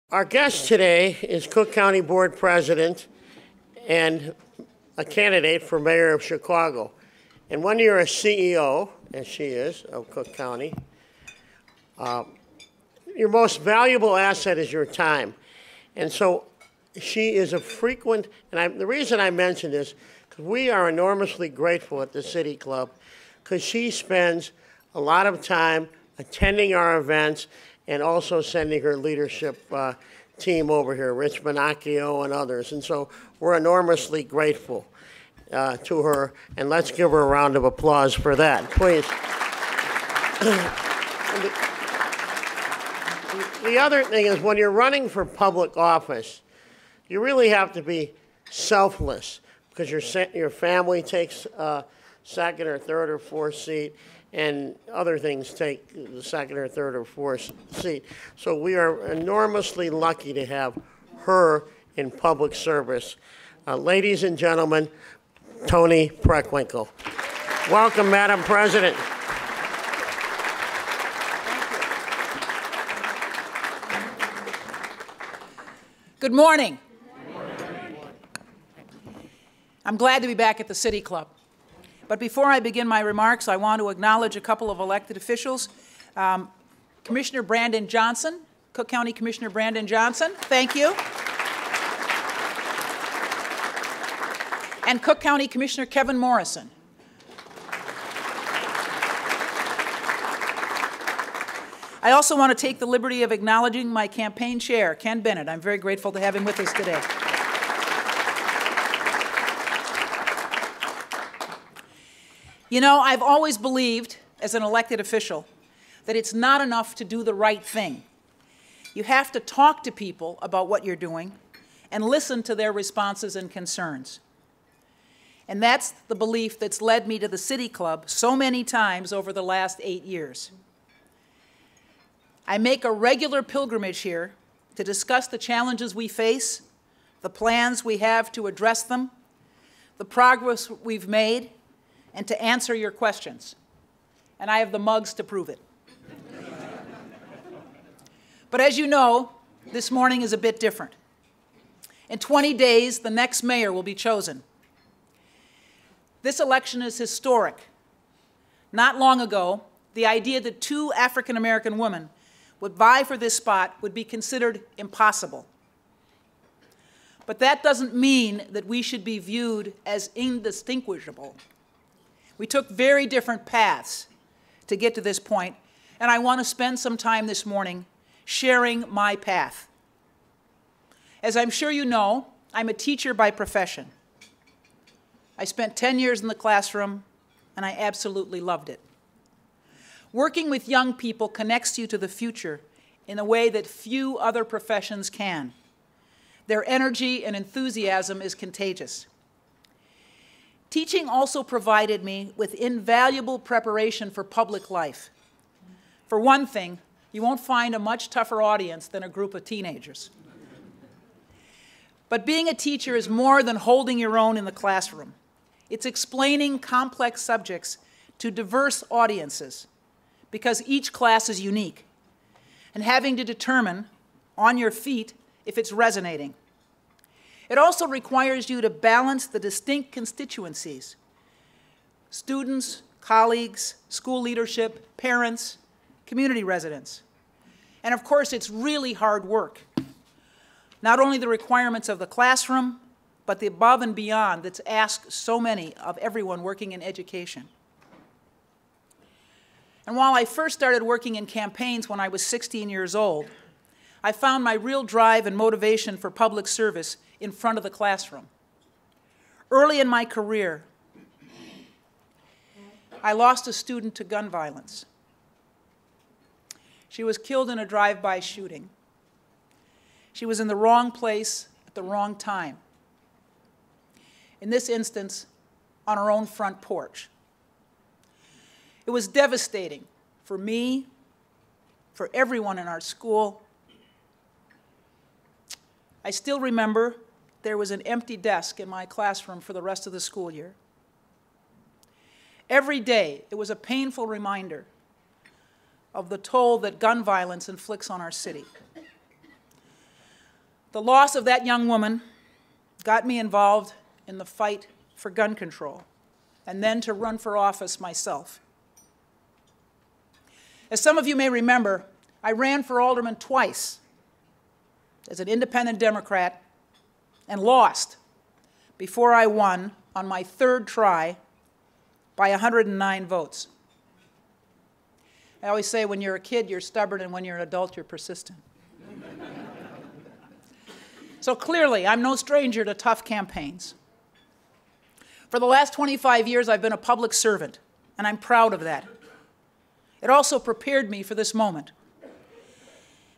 Our guest today is Cook County Board President and a candidate for Mayor of Chicago. And when you're a CEO, as she is, of Cook County, your most valuable asset is your time. And so she is a frequent, and the reason I mention this, because we are enormously grateful at the City Club, because she spends a lot of time attending our events and also sending her leadership team over here, Rich Minacchio and others. And so we're enormously grateful to her, and let's give her a round of applause for that, please. The other thing is, when you're running for public office, you really have to be selfless, because your family takes second or third or fourth seat, and other things take the second or third or fourth seat. So we are enormously lucky to have her in public service. Ladies and gentlemen, Toni Preckwinkle. Welcome, Madam President. Good morning. I'm glad to be back at the City Club. But before I begin my remarks, I want to acknowledge a couple of elected officials. Commissioner Brandon Johnson, Cook County Commissioner Brandon Johnson, thank you. And Cook County Commissioner Kevin Morrison. I also want to take the liberty of acknowledging my campaign chair, Ken Bennett. I'm very grateful to have him with us today. You know, I've always believed, as an elected official, that it's not enough to do the right thing. You have to talk to people about what you're doing and listen to their responses and concerns. And that's the belief that's led me to the City Club so many times over the last 8 years. I make a regular pilgrimage here to discuss the challenges we face, the plans we have to address them, the progress we've made, and to answer your questions. And I have the mugs to prove it. But as you know, this morning is a bit different. In 20 days, the next mayor will be chosen. This election is historic. Not long ago, the idea that two African-American women would vie for this spot would be considered impossible. But that doesn't mean that we should be viewed as indistinguishable. We took very different paths to get to this point, and I want to spend some time this morning sharing my path. As I'm sure you know, I'm a teacher by profession. I spent 10 years in the classroom, and I absolutely loved it. Working with young people connects you to the future in a way that few other professions can. Their energy and enthusiasm is contagious. Teaching also provided me with invaluable preparation for public life. For one thing, you won't find a much tougher audience than a group of teenagers. But being a teacher is more than holding your own in the classroom. It's explaining complex subjects to diverse audiences, because each class is unique, and having to determine on your feet if it's resonating. It also requires you to balance the distinct constituencies: students, colleagues, school leadership, parents, community residents. And of course, it's really hard work. Not only the requirements of the classroom, but the above and beyond that's asked so many of everyone working in education. And while I first started working in campaigns when I was 16 years old, I found my real drive and motivation for public service in front of the classroom. Early in my career, I lost a student to gun violence. She was killed in a drive-by shooting. She was in the wrong place at the wrong time. In this instance, on her own front porch. It was devastating for me, for everyone in our school. I still remember there was an empty desk in my classroom for the rest of the school year. Every day, it was a painful reminder of the toll that gun violence inflicts on our city. The loss of that young woman got me involved in the fight for gun control, and then to run for office myself. As some of you may remember, I ran for alderman twice as an independent Democrat and lost before I won on my third try by 109 votes. I always say when you're a kid, you're stubborn, and when you're an adult, you're persistent. So clearly, I'm no stranger to tough campaigns. For the last 25 years, I've been a public servant, and I'm proud of that. It also prepared me for this moment,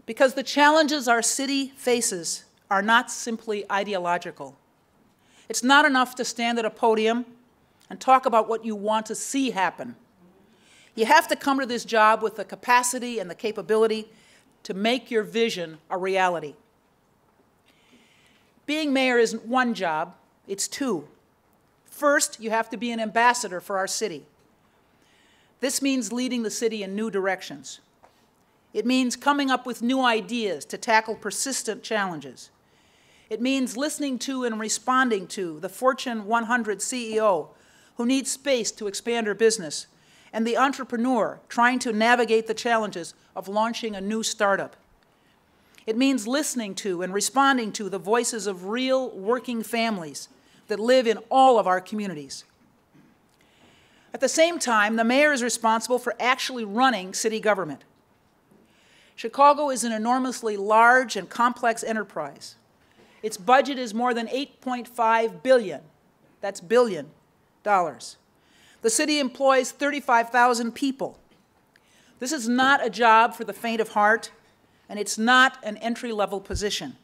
because the challenges our city faces are not simply ideological. It's not enough to stand at a podium and talk about what you want to see happen. You have to come to this job with the capacity and the capability to make your vision a reality. Being mayor isn't one job, it's two. First, you have to be an ambassador for our city. This means leading the city in new directions. It means coming up with new ideas to tackle persistent challenges. It means listening to and responding to the Fortune 100 CEO who needs space to expand her business, and the entrepreneur trying to navigate the challenges of launching a new startup. It means listening to and responding to the voices of real working families that live in all of our communities. At the same time, the mayor is responsible for actually running city government. Chicago is an enormously large and complex enterprise. Its budget is more than $8.5 billion. That's billion dollars. The city employs 35,000 people. This is not a job for the faint of heart, and it's not an entry-level position.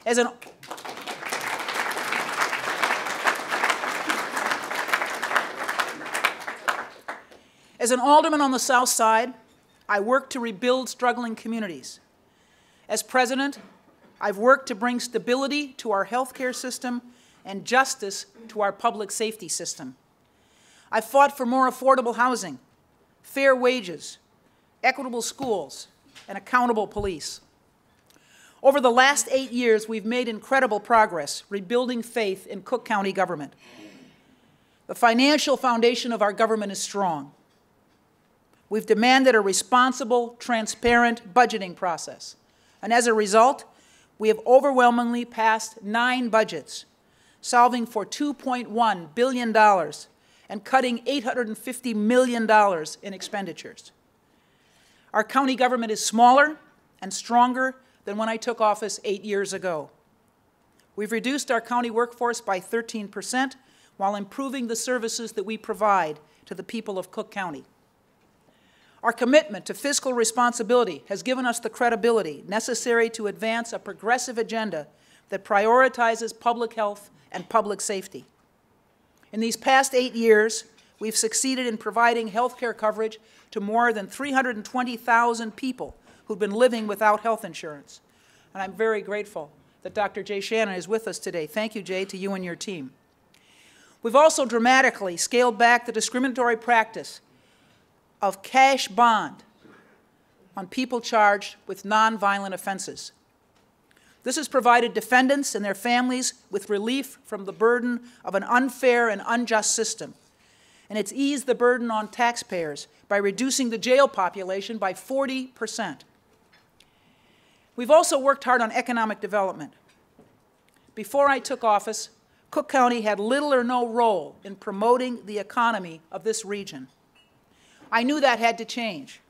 As an alderman on the South Side, I work to rebuild struggling communities. As president, I've worked to bring stability to our healthcare system and justice to our public safety system. I've fought for more affordable housing, fair wages, equitable schools, and accountable police. Over the last 8 years, we've made incredible progress rebuilding faith in Cook County government. The financial foundation of our government is strong. We've demanded a responsible, transparent budgeting process. And as a result, we have overwhelmingly passed 9 budgets, solving for $2.1 billion and cutting $850 million in expenditures. Our county government is smaller and stronger than when I took office 8 years ago. We've reduced our county workforce by 13% while improving the services that we provide to the people of Cook County. Our commitment to fiscal responsibility has given us the credibility necessary to advance a progressive agenda that prioritizes public health and public safety. In these past 8 years, we've succeeded in providing health care coverage to more than 320,000 people who've been living without health insurance. And I'm very grateful that Dr. Jay Shannon is with us today. Thank you, Jay, to you and your team. We've also dramatically scaled back the discriminatory practice of cash bond on people charged with nonviolent offenses. This has provided defendants and their families with relief from the burden of an unfair and unjust system. And it's eased the burden on taxpayers by reducing the jail population by 40%. We've also worked hard on economic development. Before I took office, Cook County had little or no role in promoting the economy of this region. I knew that had to change,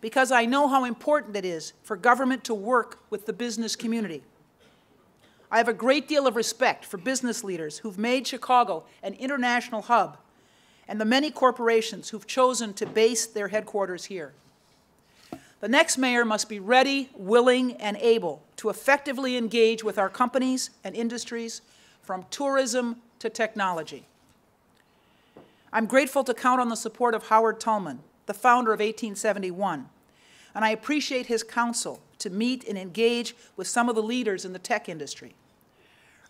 because I know how important it is for government to work with the business community. I have a great deal of respect for business leaders who've made Chicago an international hub, and the many corporations who've chosen to base their headquarters here. The next mayor must be ready, willing, and able to effectively engage with our companies and industries, from tourism to technology. I'm grateful to count on the support of Howard Tolman, the founder of 1871, and I appreciate his counsel to meet and engage with some of the leaders in the tech industry.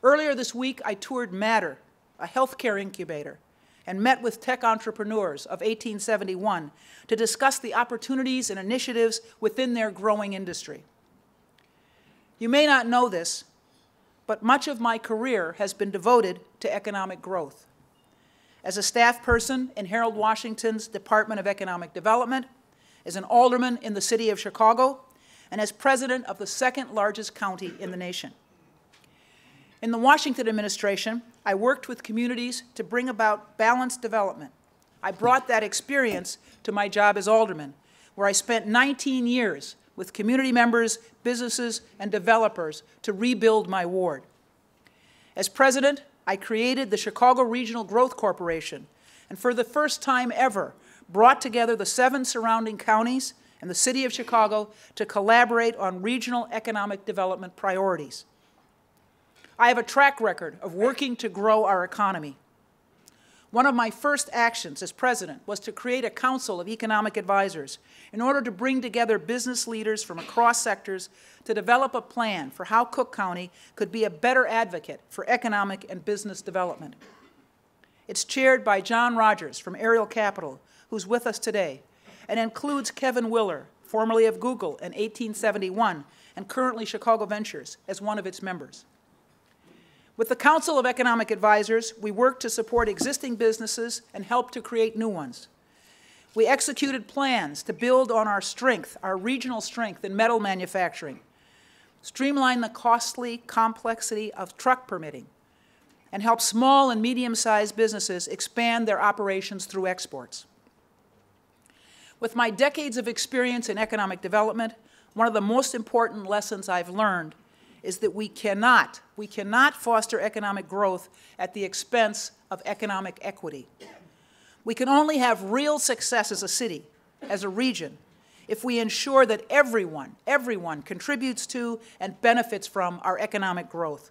Earlier this week, I toured Matter, a healthcare incubator, and met with tech entrepreneurs of 1871 to discuss the opportunities and initiatives within their growing industry. You may not know this, but much of my career has been devoted to economic growth. As a staff person in Harold Washington's Department of Economic Development, as an alderman in the city of Chicago, and as president of the second largest county in the nation. In the Washington administration, I worked with communities to bring about balanced development. I brought that experience to my job as alderman, where I spent 19 years with community members, businesses, and developers to rebuild my ward. As president, I created the Chicago Regional Growth Corporation, and for the first time ever, brought together the 7 surrounding counties and the city of Chicago to collaborate on regional economic development priorities. I have a track record of working to grow our economy. One of my first actions as president was to create a council of economic advisors in order to bring together business leaders from across sectors to develop a plan for how Cook County could be a better advocate for economic and business development. It's chaired by John Rogers from Ariel Capital, who's with us today, and includes Kevin Willer, formerly of Google in 1871 and currently Chicago Ventures, as one of its members. With the Council of Economic Advisors, we work to support existing businesses and help to create new ones. We executed plans to build on our strength, our regional strength in metal manufacturing, streamline the costly complexity of truck permitting, and help small and medium-sized businesses expand their operations through exports. With my decades of experience in economic development, one of the most important lessons I've learned is that we cannot foster economic growth at the expense of economic equity. We can only have real success as a city, as a region, if we ensure that everyone contributes to and benefits from our economic growth.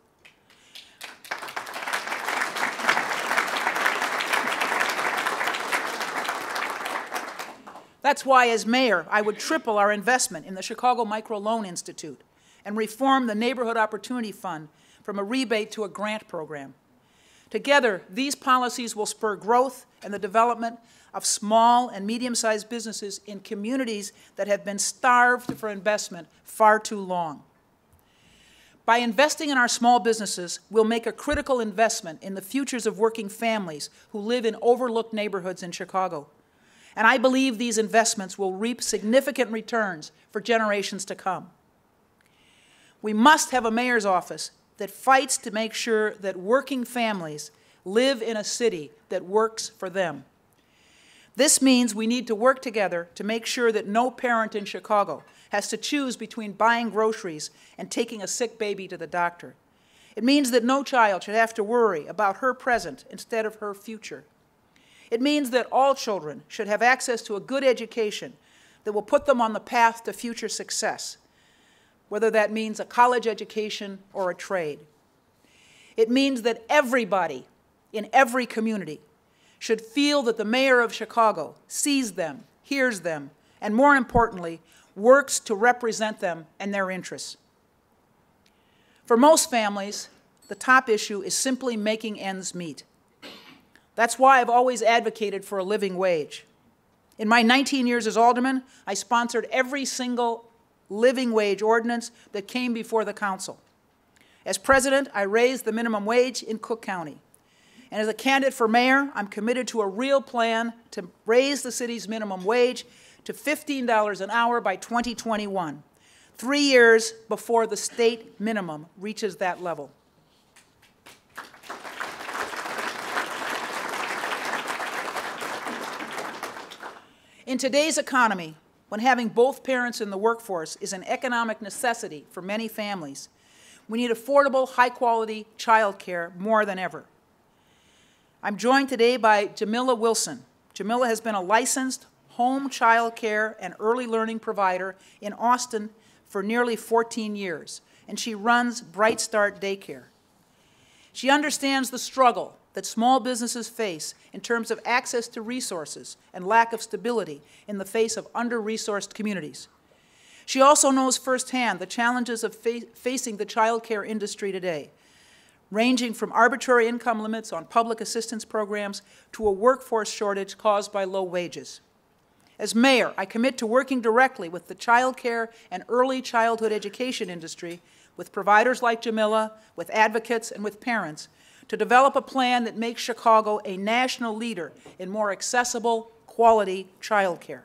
That's why, as mayor, I would triple our investment in the Chicago Microloan Institute and reform the Neighborhood Opportunity Fund from a rebate to a grant program. Together, these policies will spur growth and the development of small and medium-sized businesses in communities that have been starved for investment far too long. By investing in our small businesses, we'll make a critical investment in the futures of working families who live in overlooked neighborhoods in Chicago. And I believe these investments will reap significant returns for generations to come. We must have a mayor's office that fights to make sure that working families live in a city that works for them. This means we need to work together to make sure that no parent in Chicago has to choose between buying groceries and taking a sick baby to the doctor. It means that no child should have to worry about her present instead of her future. It means that all children should have access to a good education that will put them on the path to future success, whether that means a college education or a trade. It means that everybody in every community should feel that the mayor of Chicago sees them, hears them, and more importantly, works to represent them and their interests. For most families, the top issue is simply making ends meet. That's why I've always advocated for a living wage. In my 19 years as alderman, I sponsored every single living wage ordinance that came before the council. As president, I raised the minimum wage in Cook County. And as a candidate for mayor, I'm committed to a real plan to raise the city's minimum wage to $15 an hour by 2021, 3 years before the state minimum reaches that level. In today's economy, when having both parents in the workforce is an economic necessity for many families, we need affordable, high-quality child care more than ever. I'm joined today by Jamila Wilson. Jamila has been a licensed home child care and early learning provider in Austin for nearly 14 years, and she runs Bright Start Daycare. She understands the struggle that small businesses face in terms of access to resources and lack of stability in the face of under-resourced communities. She also knows firsthand the challenges of facing the child care industry today, ranging from arbitrary income limits on public assistance programs to a workforce shortage caused by low wages. As mayor, I commit to working directly with the child care and early childhood education industry with providers like Jamila, with advocates, and with parents to develop a plan that makes Chicago a national leader in more accessible, quality child care.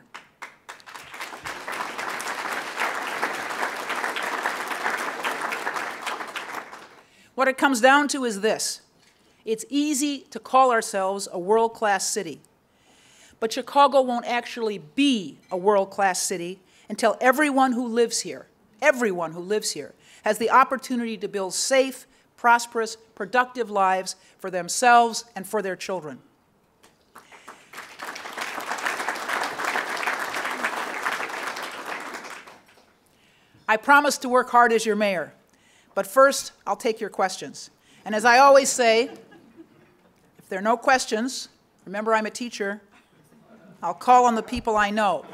What it comes down to is this. It's easy to call ourselves a world-class city, but Chicago won't actually be a world-class city until everyone who lives here, has the opportunity to build safe, prosperous, productive lives for themselves and for their children. I promise to work hard as your mayor, but first I'll take your questions. And as I always say, if there are no questions, remember I'm a teacher, I'll call on the people I know.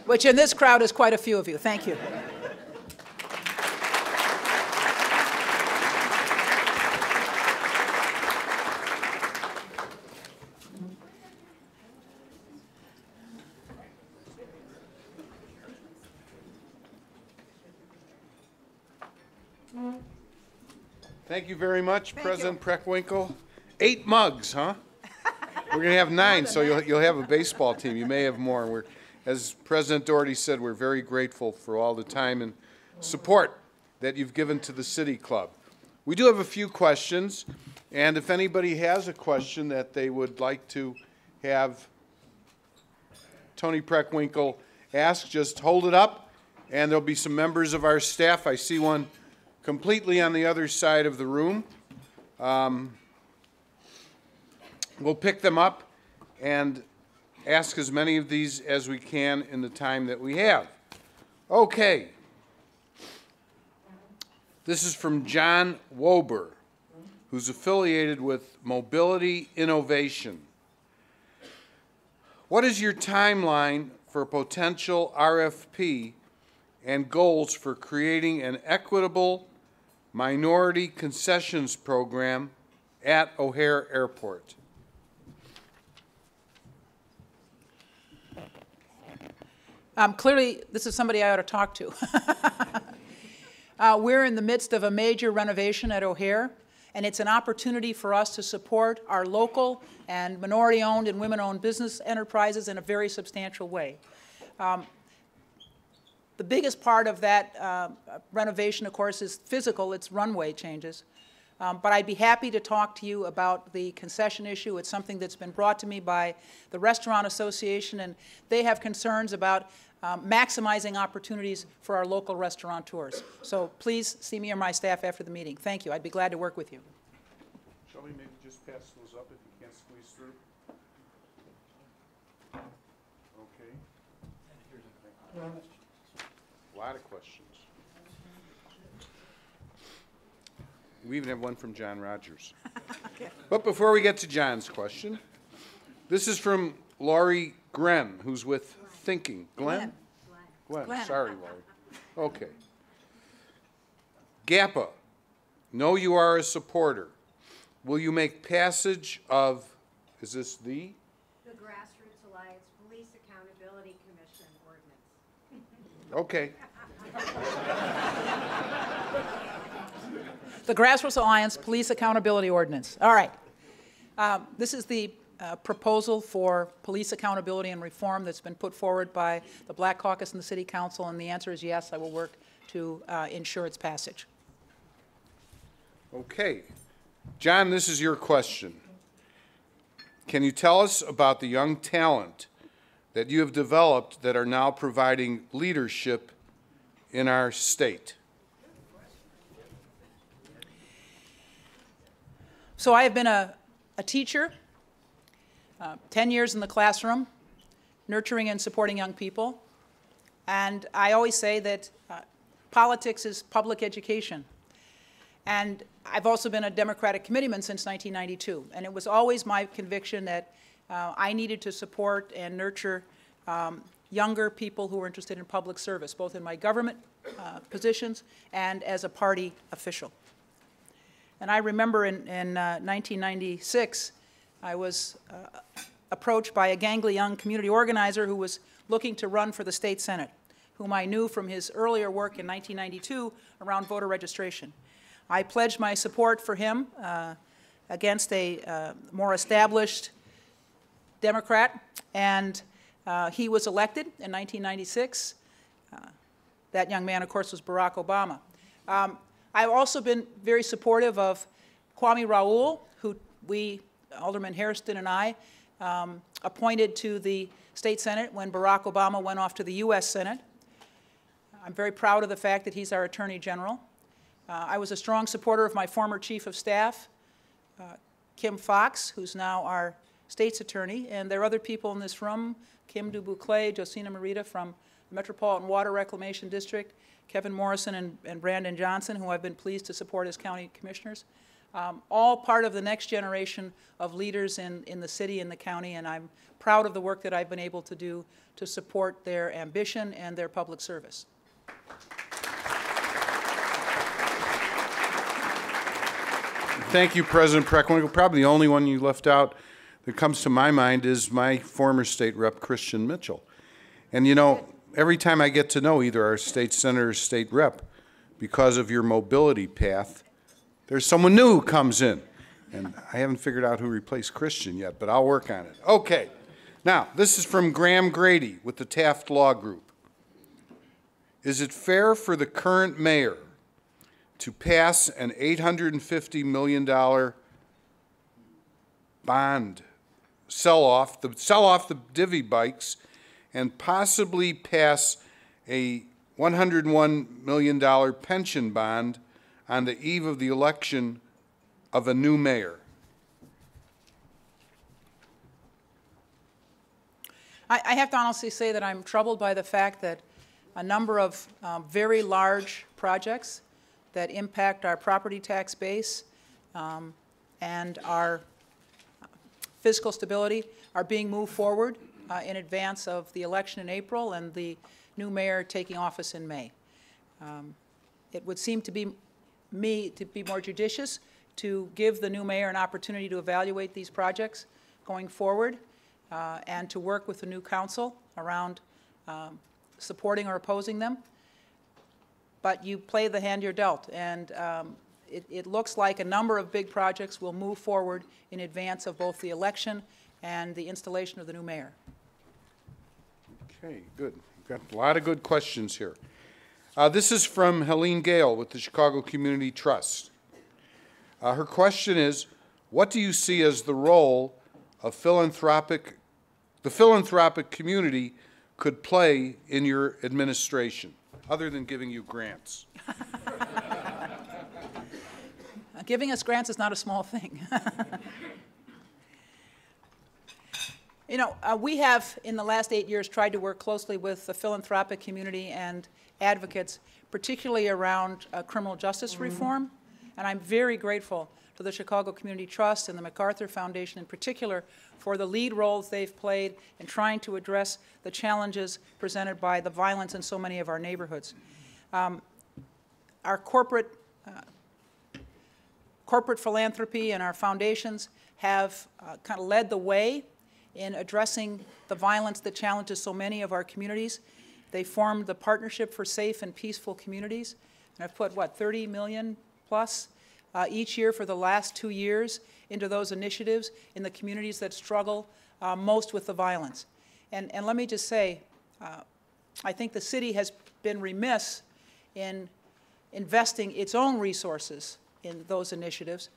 Which in this crowd is quite a few of you. Thank you. Thank you very much, President Preckwinkle. 8 mugs, huh? We're going to have 9, so you'll have a baseball team. You may have more. As President Doherty said, we're very grateful for all the time and support that you've given to the City Club. We do have a few questions, and if anybody has a question that they would like to have Tony Preckwinkle ask, just hold it up, and there'll be some members of our staff. I see one completely on the other side of the room. We'll pick them up and ask as many of these as we can in the time that we have. Okay. This is from John Wober, who's affiliated with Mobility Innovation. What is your timeline for a potential RFP and goals for creating an equitable minority concessions program at O'Hare Airport? Clearly, this is somebody I ought to talk to. We're in the midst of a major renovation at O'Hare, and it's an opportunity for us to support our local and minority-owned and women-owned business enterprises in a very substantial way. The biggest part of that renovation, of course, is physical. It's runway changes. But I'd be happy to talk to you about the concession issue. It's something that's been brought to me by the Restaurant Association, and they have concerns about maximizing opportunities for our local restaurateurs. So please see me or my staff after the meeting. Thank you. I'd be glad to work with you. Shall we maybe just pass those up if you can't squeeze through? Okay. A lot of questions. We even have one from John Rogers. Okay. But before we get to John's question, this is from Laurie Gren, who's with Thinking. Glenn? Glenn. Sorry, Laurie. Okay. GAPA, know you are a supporter. Will you make passage of, is this the? The Grassroots Alliance Police Accountability Commission ordinance. Okay. The Grassroots Alliance Police Accountability Ordinance. All right. This is the proposal for police accountability and reform that's been put forward by the Black Caucus and the City Council, and the answer is yes, I will work to ensure its passage. Okay. John, this is your question. Can you tell us about the young talent that you have developed that are now providing leadership in our state? So I have been a teacher, 10 years in the classroom, nurturing and supporting young people. And I always say that politics is public education. And I've also been a Democratic committeeman since 1992. And it was always my conviction that I needed to support and nurture younger people who were interested in public service, both in my government positions and as a party official. And I remember in 1996, I was approached by a gangly young community organizer who was looking to run for the state senate, whom I knew from his earlier work in 1992 around voter registration. I pledged my support for him against a more established Democrat, and he was elected in 1996. That young man, of course, was Barack Obama. I've also been very supportive of Kwame Raoul, who Alderman Hairston and I, appointed to the State Senate when Barack Obama went off to the U.S. Senate. I'm very proud of the fact that he's our Attorney General. I was a strong supporter of my former Chief of Staff, Kim Foxx, who's now our State's Attorney, and there are other people in this room, Kim DuBouclet, Josina Morita from the Metropolitan Water Reclamation District, Kevin Morrison and Brandon Johnson, who I've been pleased to support as county commissioners, all part of the next generation of leaders in the city and the county, and I'm proud of the work that I've been able to do to support their ambition and their public service. Thank you, President Preckwinkle. Probably the only one you left out that comes to my mind is my former state rep, Christian Mitchell. And you know, every time I get to know either our state senator or state rep, because of your mobility path, there's someone new who comes in. And I haven't figured out who replaced Christian yet, but I'll work on it. Okay. Now, this is from Graham Grady with the Taft Law Group. Is it fair for the current mayor to pass an $850 million bond, sell off the divvy bikes, and possibly pass a $101 million pension bond on the eve of the election of a new mayor? I have to honestly say that I'm troubled by the fact that a number of very large projects that impact our property tax base and our fiscal stability are being moved forward in advance of the election in April and the new mayor taking office in May. It would seem to be more judicious to give the new mayor an opportunity to evaluate these projects going forward and to work with the new council around supporting or opposing them. But you play the hand you're dealt, and it looks like a number of big projects will move forward in advance of both the election and the installation of the new mayor. Okay, good. We've got a lot of good questions here. This is from Helene Gale with the Chicago Community Trust. Her question is, what do you see as the role of the philanthropic community could play in your administration, other than giving you grants? Giving us grants is not a small thing. You know, we have, in the last 8 years, tried to work closely with the philanthropic community and advocates, particularly around criminal justice reform. And I'm very grateful to the Chicago Community Trust and the MacArthur Foundation in particular for the lead roles they've played in trying to address the challenges presented by the violence in so many of our neighborhoods. Our corporate philanthropy and our foundations have kind of led the way in addressing the violence that challenges so many of our communities. They formed the Partnership for Safe and Peaceful Communities, and I've put, what, 30 million plus each year for the last 2 years into those initiatives in the communities that struggle most with the violence. And let me just say, I think the city has been remiss in investing its own resources in those initiatives.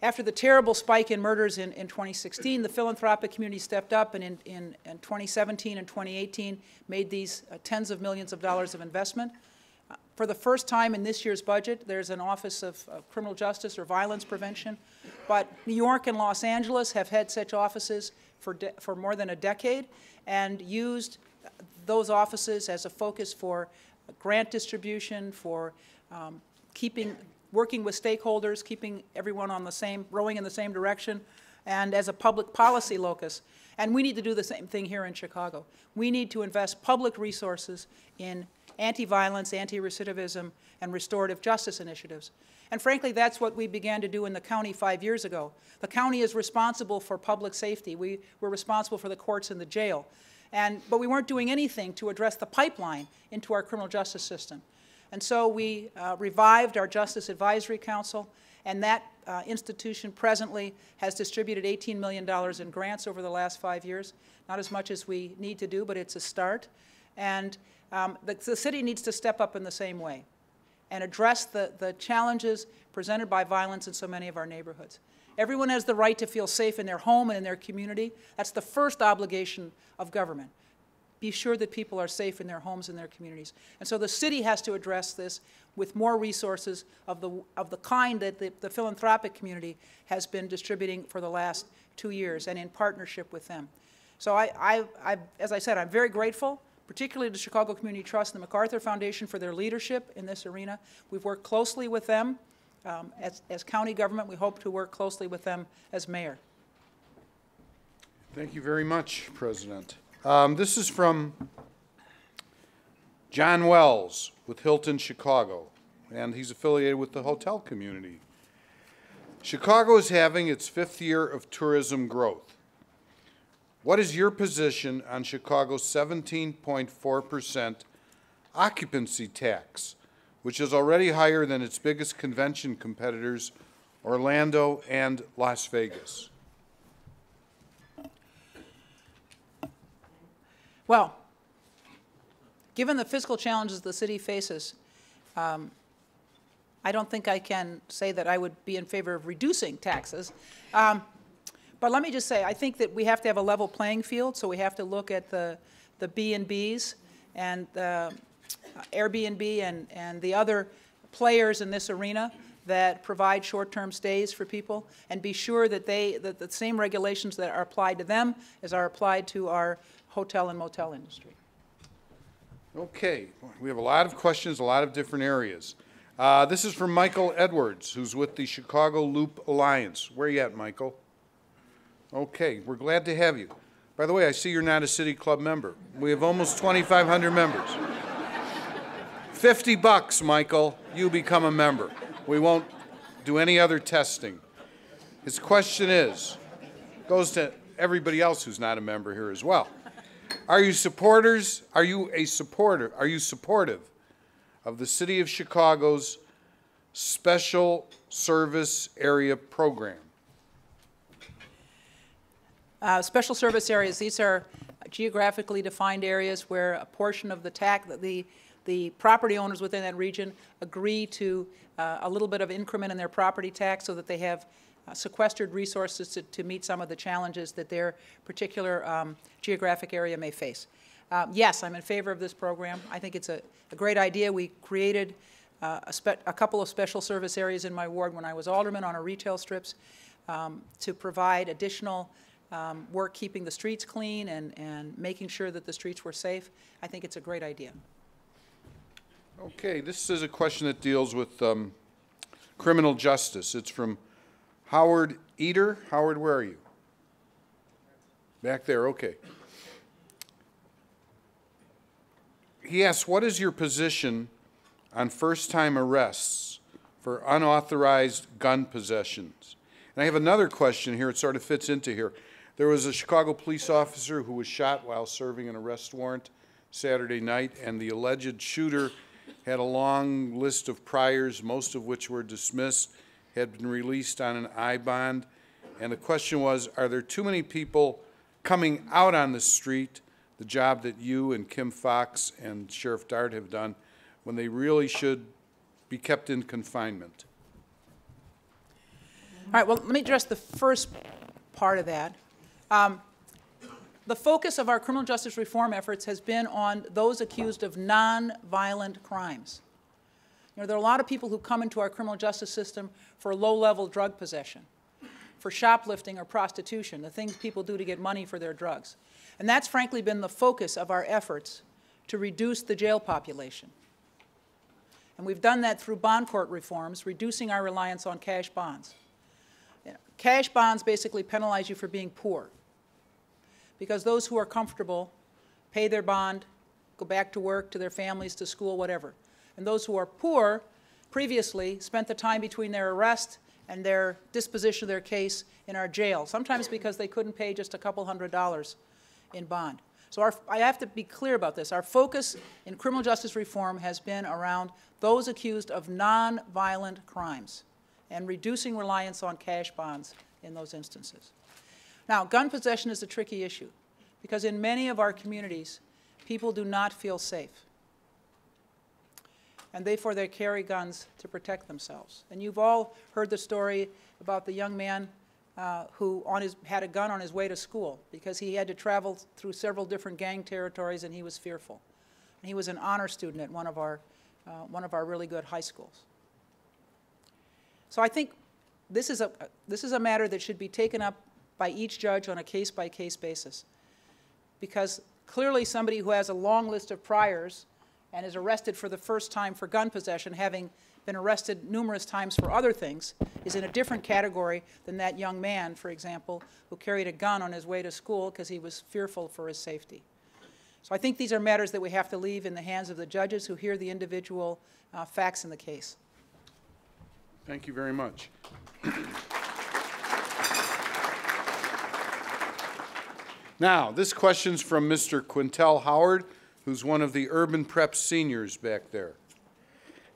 After the terrible spike in murders in 2016, the philanthropic community stepped up and in 2017 and 2018 made these tens of millions of dollars of investment. For the first time in this year's budget, there's an Office of Criminal Justice or Violence Prevention, but New York and Los Angeles have had such offices for more than a decade and used those offices as a focus for grant distribution, for working with stakeholders, keeping everyone on the same, rowing in the same direction, and as a public policy locus. And we need to do the same thing here in Chicago. We need to invest public resources in anti-violence, anti-recidivism, and restorative justice initiatives. And frankly, that's what we began to do in the county 5 years ago. The county is responsible for public safety. We're responsible for the courts and the jail. But we weren't doing anything to address the pipeline into our criminal justice system. And so we revived our Justice Advisory Council, and that institution presently has distributed $18 million in grants over the last 5 years. Not as much as we need to do, but it's a start. And the city needs to step up in the same way and address the challenges presented by violence in so many of our neighborhoods. Everyone has the right to feel safe in their home and in their community. That's the first obligation of government. Be sure that people are safe in their homes and their communities. And so the city has to address this with more resources of the kind that the philanthropic community has been distributing for the last 2 years, and in partnership with them. So as I said, I'm very grateful, particularly to Chicago Community Trust and the MacArthur Foundation for their leadership in this arena. We've worked closely with them. As county government, we hope to work closely with them as mayor. Thank you very much, President. This is from John Wells with Hilton Chicago, and he's affiliated with the hotel community. Chicago is having its 5th year of tourism growth. What is your position on Chicago's 17.4% occupancy tax, which is already higher than its biggest convention competitors, Orlando and Las Vegas? Well, given the fiscal challenges the city faces, I don't think I can say that I would be in favor of reducing taxes. But let me just say, I think that we have to have a level playing field, so we have to look at the B&Bs and Airbnb and the other players in this arena that provide short-term stays for people, and be sure that that the same regulations that are applied to them as are applied to our hotel and motel industry. Okay, we have a lot of questions, a lot of different areas. This is from Michael Edwards, who's with the Chicago Loop Alliance. Where are you at, Michael? Okay, we're glad to have you. By the way, I see you're not a City Club member. We have almost 2,500 members. $50, Michael, you become a member. We won't do any other testing. His question goes to everybody else who's not a member here as well. Are you supportive of the City of Chicago's Special Service Area Program? Special service areas, these are geographically defined areas where a portion of the tax, the property owners within that region agree to a little bit of increment in their property tax so that they have sequestered resources to meet some of the challenges that their particular geographic area may face. Yes, I'm in favor of this program. I think it's a great idea. We created a couple of special service areas in my ward when I was alderman on our retail strips to provide additional work keeping the streets clean and making sure that the streets were safe. I think it's a great idea. Okay, this is a question that deals with criminal justice. It's from Howard Eder. Howard, where are you? Back there, okay. He asks, what is your position on first-time arrests for unauthorized gun possessions? And I have another question here. It sort of fits into here. There was a Chicago police officer who was shot while serving an arrest warrant Saturday night, and the alleged shooter had a long list of priors, most of which were dismissed, had been released on an I bond. And the question was, are there too many people coming out on the street, the job that you and Kim Fox and Sheriff Dart have done, when they really should be kept in confinement? All right, well, let me address the first part of that. The focus of our criminal justice reform efforts has been on those accused of non-violent crimes. You know, there are a lot of people who come into our criminal justice system for low-level drug possession, for shoplifting or prostitution, the things people do to get money for their drugs. And that's frankly been the focus of our efforts to reduce the jail population. And we've done that through bond court reforms, reducing our reliance on cash bonds. You know, cash bonds basically penalize you for being poor, because those who are comfortable pay their bond, go back to work, to their families, to school, whatever. And those who are poor previously spent the time between their arrest and their disposition of their case in our jail, sometimes because they couldn't pay just a couple $100s in bond. So I have to be clear about this. Our focus in criminal justice reform has been around those accused of non-violent crimes and reducing reliance on cash bonds in those instances. Now, gun possession is a tricky issue because in many of our communities, people do not feel safe. And therefore, they carry guns to protect themselves. And you've all heard the story about the young man who had a gun on his way to school because he had to travel through several different gang territories and he was fearful. And he was an honor student at one of our really good high schools. So I think this is a matter that should be taken up by each judge on a case-by-case basis, because clearly somebody who has a long list of priors and is arrested for the first time for gun possession, having been arrested numerous times for other things, is in a different category than that young man, for example, who carried a gun on his way to school because he was fearful for his safety. So I think these are matters that we have to leave in the hands of the judges who hear the individual facts in the case. Thank you very much. Now, this question's from Mr. Quintel Howard, who's one of the Urban Prep seniors back there.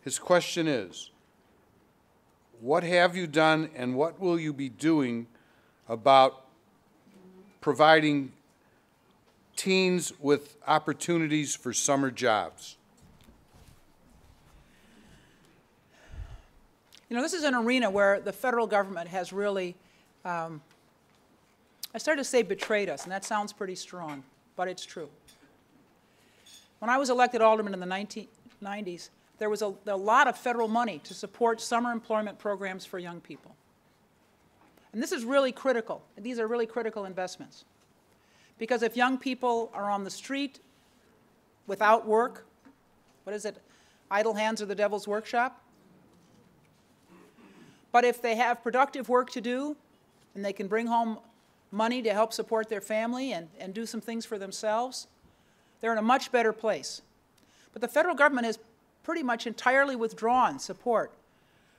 His question is, what have you done and what will you be doing about providing teens with opportunities for summer jobs? You know, this is an arena where the federal government has really, I started to say betrayed us, and that sounds pretty strong, but it's true. When I was elected alderman in the 1990s, there was a lot of federal money to support summer employment programs for young people. And this is really critical. These are really critical investments. Because if young people are on the street without work, what is it? Idle hands are the devil's workshop. But if they have productive work to do and they can bring home money to help support their family and do some things for themselves, they're in a much better place. But the federal government has pretty much entirely withdrawn support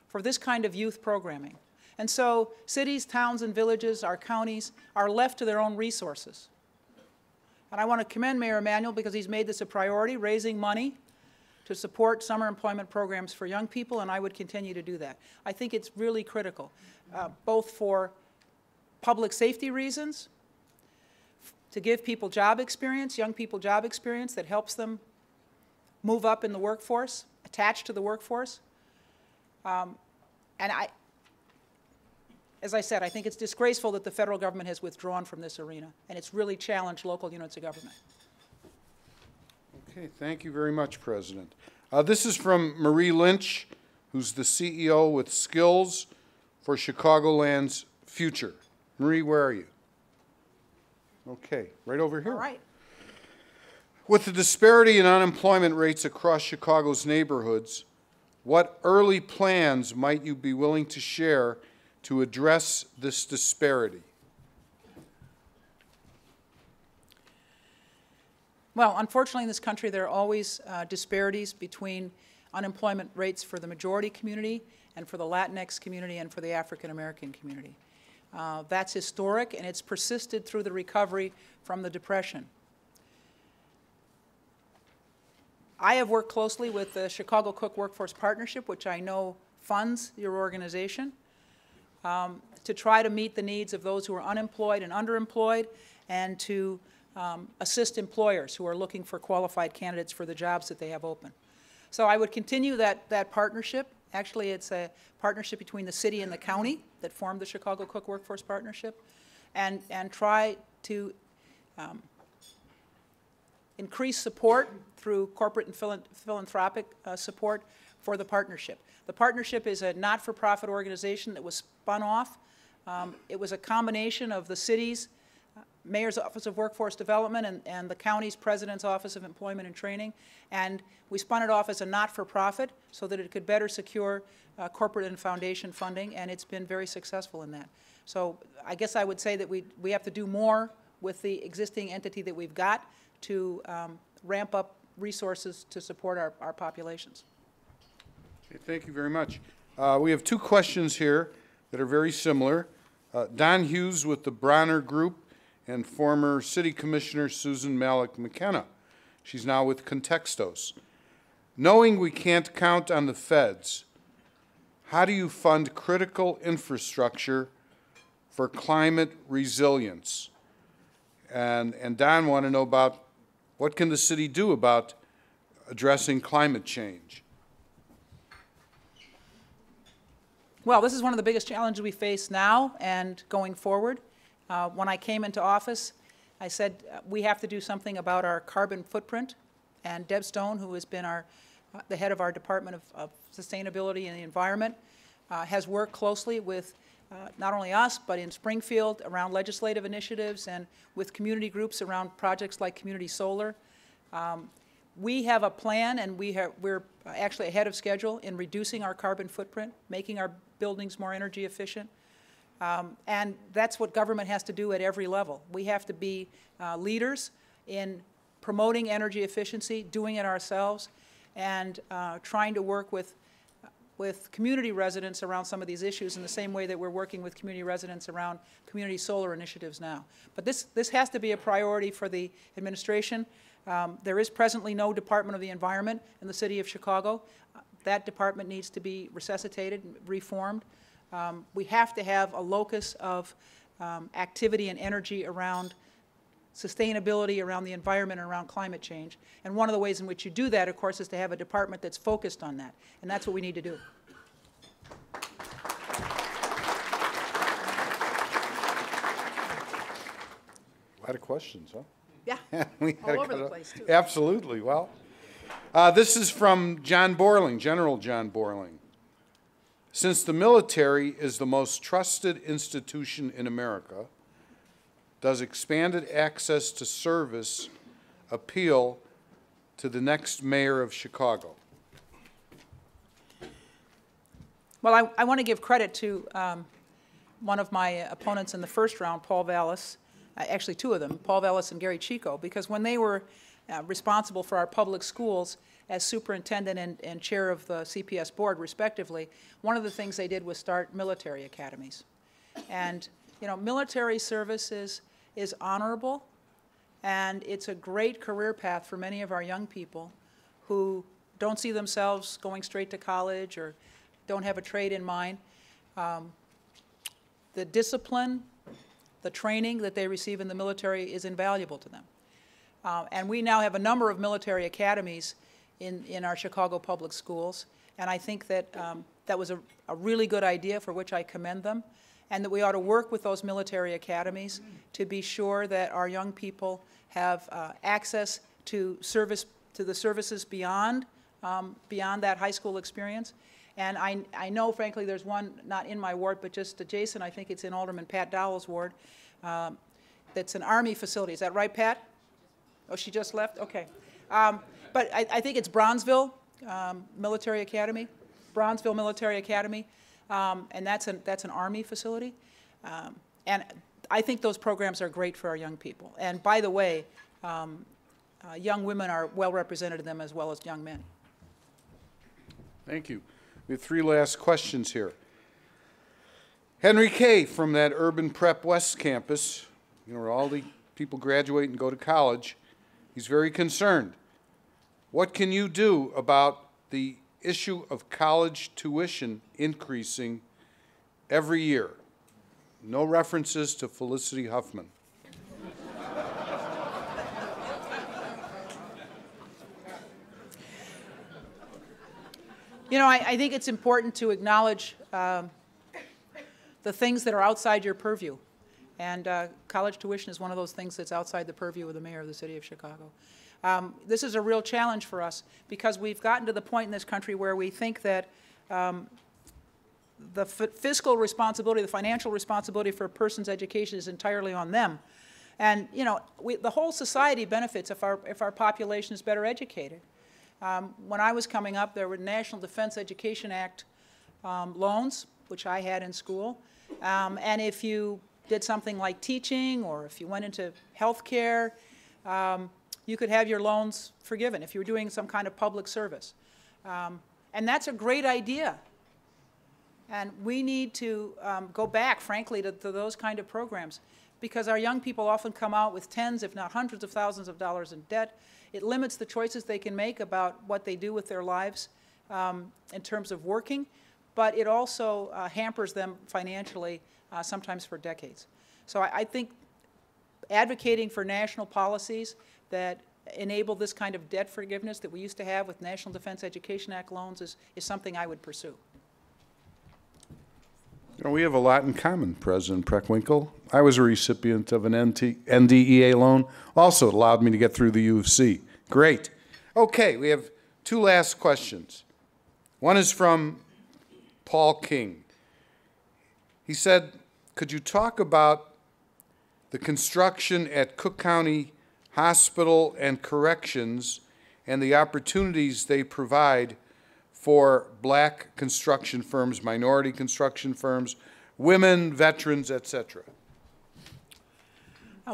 for this kind of youth programming. And so cities, towns, and villages, our counties, are left to their own resources. And I want to commend Mayor Emanuel because he's made this a priority, raising money to support summer employment programs for young people, and I would continue to do that. I think it's really critical, both for public safety reasons, to give people job experience, young people job experience that helps them move up in the workforce, attached to the workforce. As I said, I think it's disgraceful that the federal government has withdrawn from this arena, and it's really challenged local units of government. Okay, thank you very much, President. This is from Marie Lynch, who's the CEO with Skills for Chicagoland's Future. Marie, where are you? Okay, right over here. All right. With the disparity in unemployment rates across Chicago's neighborhoods, what early plans might you be willing to share to address this disparity? Well, unfortunately in this country there are always disparities between unemployment rates for the majority community and for the Latinx community and for the African American community. That's historic, and it's persisted through the recovery from the Depression. I have worked closely with the Chicago Cook Workforce Partnership, which I know funds your organization, to try to meet the needs of those who are unemployed and underemployed, and to assist employers who are looking for qualified candidates for the jobs that they have open. So I would continue that partnership. Actually, it's a partnership between the city and the county that formed the Chicago Cook Workforce Partnership, and try to increase support through corporate and philanthropic support for the partnership. The partnership is a not-for-profit organization that was spun off. It was a combination of the city's Mayor's Office of Workforce Development and the county's President's Office of Employment and Training, and we spun it off as a not-for-profit so that it could better secure corporate and foundation funding, and it's been very successful in that. So I guess I would say that we have to do more with the existing entity that we've got to ramp up resources to support our populations. Okay, thank you very much. We have two questions here that are very similar. Don Hughes with the Bronner Group and former City Commissioner Susan Malik McKenna. She's now with Contextos. Knowing we can't count on the feds, how do you fund critical infrastructure for climate resilience? And Don want to know about what can the city do about addressing climate change? Well, this is one of the biggest challenges we face now and going forward. When I came into office, I said we have to do something about our carbon footprint. And Deb Stone, who has been the head of our Department of Sustainability and the Environment, has worked closely with not only us, but in Springfield around legislative initiatives and with community groups around projects like community solar. We have a plan, and we're actually ahead of schedule in reducing our carbon footprint, making our buildings more energy efficient. And that's what government has to do at every level. We have to be leaders in promoting energy efficiency, doing it ourselves, and trying to work with community residents around some of these issues in the same way that we're working with community residents around community solar initiatives now. But this has to be a priority for the administration. There is presently no Department of the Environment in the city of Chicago. That department needs to be resuscitated, reformed. We have to have a locus of activity and energy around sustainability, around the environment, and around climate change. And one of the ways in which you do that, of course, is to have a department that's focused on that. And that's what we need to do. A lot of questions, huh? Yeah, We had all a over the cut- place, too. Absolutely. Well, this is from John Borling, General John Borling. Since the military is the most trusted institution in America, does expanded access to service appeal to the next mayor of Chicago? Well, I want to give credit to one of my opponents in the first round, Paul Vallis, actually two of them, Paul Vallis and Gary Chico, because when they were responsible for our public schools as superintendent and chair of the CPS board, respectively, one of the things they did was start military academies. And, you know, military service is honorable, and it's a great career path for many of our young people who don't see themselves going straight to college or don't have a trade in mind. The discipline, the training that they receive in the military is invaluable to them. And we now have a number of military academies in our Chicago public schools, and I think that that was a really good idea for which I commend them, and that we ought to work with those military academies to be sure that our young people have access to the services beyond that high school experience. And I know, frankly, there's one not in my ward, but just adjacent. I think it's in Alderman Pat Dowell's ward. That's an Army facility. Is that right, Pat? Oh, she just left? Okay. But I think it's Bronzeville Military Academy. Bronzeville Military Academy. And that's an Army facility. And I think those programs are great for our young people. And by the way, young women are well represented in them as well as young men. Thank you. We have three last questions here. Henry Kay from that Urban Prep West campus, you know, where all the people graduate and go to college, he's very concerned. What can you do about the issue of college tuition increasing every year? No references to Felicity Huffman. You know, I think it's important to acknowledge the things that are outside your purview. And college tuition is one of those things that's outside the purview of the mayor of the city of Chicago. This is a real challenge for us because we've gotten to the point in this country where we think that the fiscal responsibility, the financial responsibility for a person's education is entirely on them. And, you know, the whole society benefits if our population is better educated. When I was coming up, there were National Defense Education Act loans, which I had in school. And if you did something like teaching or if you went into health care, you could have your loans forgiven if you were doing some kind of public service. And that's a great idea. And we need to go back, frankly, to those kind of programs. because our young people often come out with tens, if not hundreds of thousands of dollars in debt. It limits the choices they can make about what they do with their lives in terms of working, but it also hampers them financially, sometimes for decades. So I think advocating for national policies that enable this kind of debt forgiveness that we used to have with National Defense Education Act loans is something I would pursue. You know, we have a lot in common, President Preckwinkle. I was a recipient of an NDEA loan. Also, it allowed me to get through the U of C. Great. Okay, we have two last questions. One is from Paul King. He said, could you talk about the construction at Cook County Hospital and Corrections and the opportunities they provide for black construction firms, minority construction firms, women, veterans, etc.?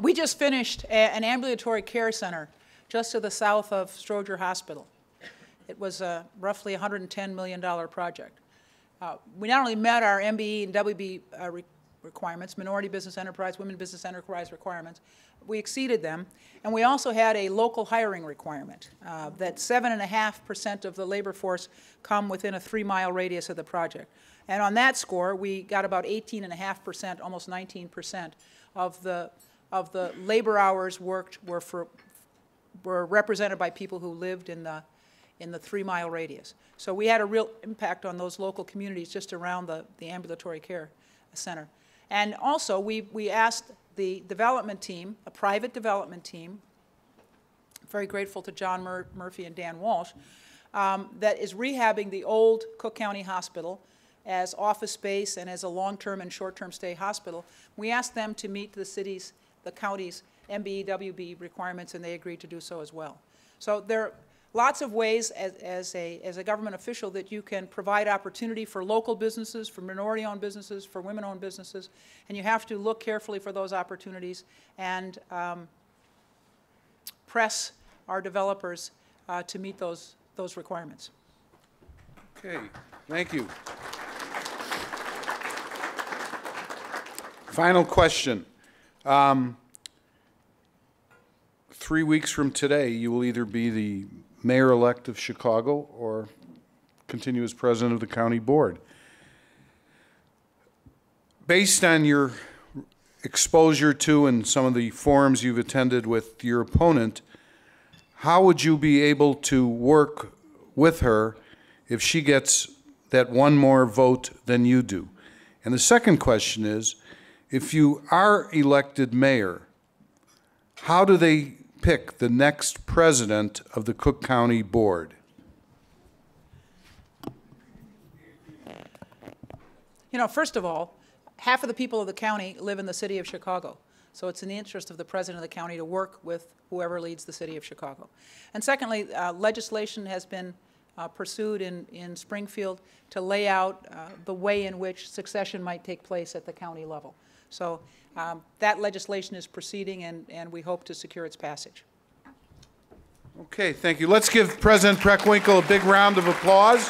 We just finished an ambulatory care center just to the south of Stroger Hospital. It was a roughly $110 million project. We not only met our MBE and WB requirements, minority business enterprise, women business enterprise requirements, we exceeded them, and we also had a local hiring requirement that 7.5% of the labor force come within a 3-mile radius of the project. And on that score, we got about 18.5%, almost 19% of the labor hours worked were represented by people who lived in the 3-mile radius. So we had a real impact on those local communities just around the ambulatory care center. And also, we asked the development team, a private development team, very grateful to John Murphy and Dan Walsh, that is rehabbing the old Cook County Hospital as office space and as a long-term and short-term stay hospital. We asked them to meet the county's MBE, WB requirements, and they agreed to do so as well. So there are lots of ways as a government official that you can provide opportunity for local businesses, for minority-owned businesses, for women-owned businesses, and you have to look carefully for those opportunities and press our developers to meet those requirements. Okay, thank you. Final question. 3 weeks from today, you will either be the mayor-elect of Chicago or continue as president of the county board. Based on your exposure to and some of the forums you've attended with your opponent, how would you be able to work with her if she gets that one more vote than you do? And the second question is, if you are elected mayor, how do they pick the next president of the Cook County Board? You know, first of all, half of the people of the county live in the city of Chicago. So it's in the interest of the president of the county to work with whoever leads the city of Chicago. And secondly, legislation has been pursued in Springfield to lay out the way in which succession might take place at the county level. So that legislation is proceeding, and we hope to secure its passage. Okay, thank you. Let's give President Preckwinkle a big round of applause.